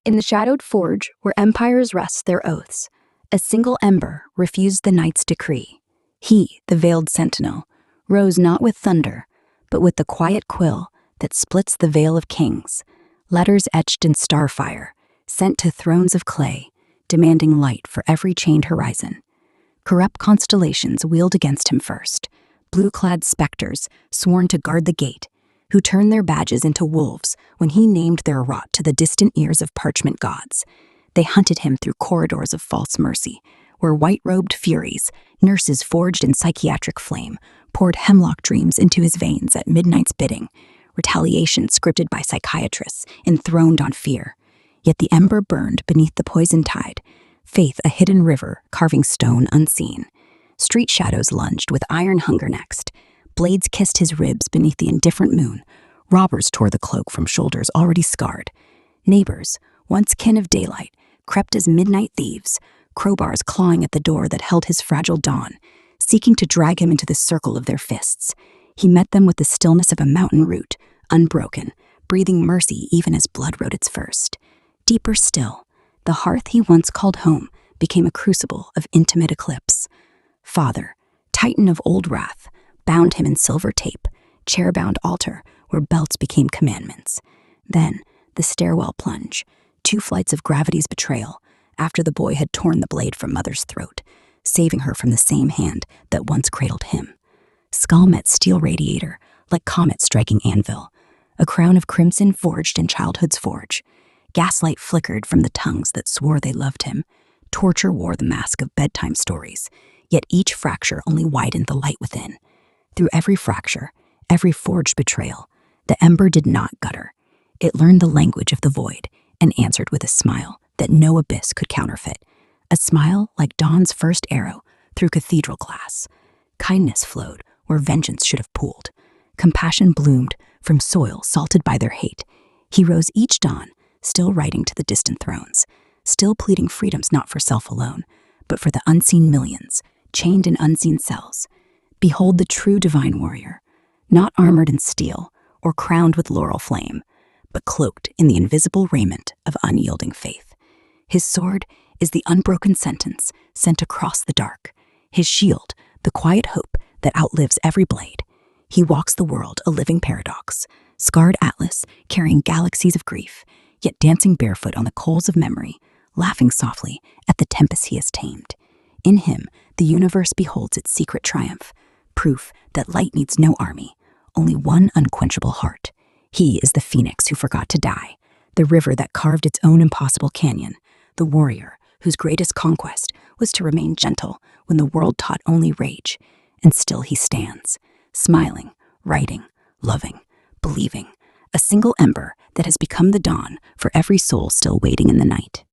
In the shadowed forge, where empires rest their oaths, a single ember refused the night's decree. He, the veiled sentinel, rose not with thunder, but with the quiet quill that splits the veil of kings, letters etched in starfire, sent to thrones of clay, demanding light for every chained horizon. Corrupt constellations wheeled against him first, blue-clad specters sworn to guard the gate, who turned their badges into wolves when he named their rot to the distant ears of parchment gods. They hunted him through corridors of false mercy, where white-robed furies, nurses forged in psychiatric flame, poured hemlock dreams into his veins at midnight's bidding, retaliation scripted by psychiatrists, enthroned on fear. Yet the ember burned beneath the poisoned tide, faith a hidden river carving stone unseen. Street shadows lunged with iron hunger next. Blades kissed his ribs beneath the indifferent moon. Robbers tore the cloak from shoulders already scarred. Neighbors, once kin of daylight, crept as midnight thieves, crowbars clawing at the door that held his fragile dawn, seeking to drag him into the circle of their fists. He met them with the stillness of a mountain root, unbroken, breathing mercy even as blood wrote its first. Deeper still, the hearth he once called home became a crucible of intimate eclipse. Father, titan of old wrath, bound him in silver tape, chair-bound altar where belts became commandments. Then, the stairwell plunge, 2 flights of gravity's betrayal, after the boy had torn the blade from mother's throat, saving her from the same hand that once cradled him. Skull met steel radiator, like comet striking anvil, a crown of crimson forged in childhood's forge. Gaslight flickered from the tongues that swore they loved him. Torture wore the mask of bedtime stories, yet each fracture only widened the light within. Through every fracture, every forged betrayal, the ember did not gutter. It learned the language of the void and answered with a smile that no abyss could counterfeit. A smile like dawn's first arrow through cathedral glass. Kindness flowed where vengeance should have pooled. Compassion bloomed from soil salted by their hate. He rose each dawn, still writing to the distant thrones, still pleading freedoms not for self alone, but for the unseen millions, chained in unseen cells. Behold the true divine warrior, not armored in steel or crowned with laurel flame, but cloaked in the invisible raiment of unyielding faith. His sword is the unbroken sentence sent across the dark. His shield, the quiet hope that outlives every blade. He walks the world a living paradox, scarred Atlas carrying galaxies of grief, yet dancing barefoot on the coals of memory, laughing softly at the tempest he has tamed. In him, the universe beholds its secret triumph, proof that light needs no army, only one unquenchable heart. He is the phoenix who forgot to die, the river that carved its own impossible canyon, the warrior whose greatest conquest was to remain gentle when the world taught only rage. And still he stands, smiling, writing, loving, believing, a single ember that has become the dawn for every soul still waiting in the night.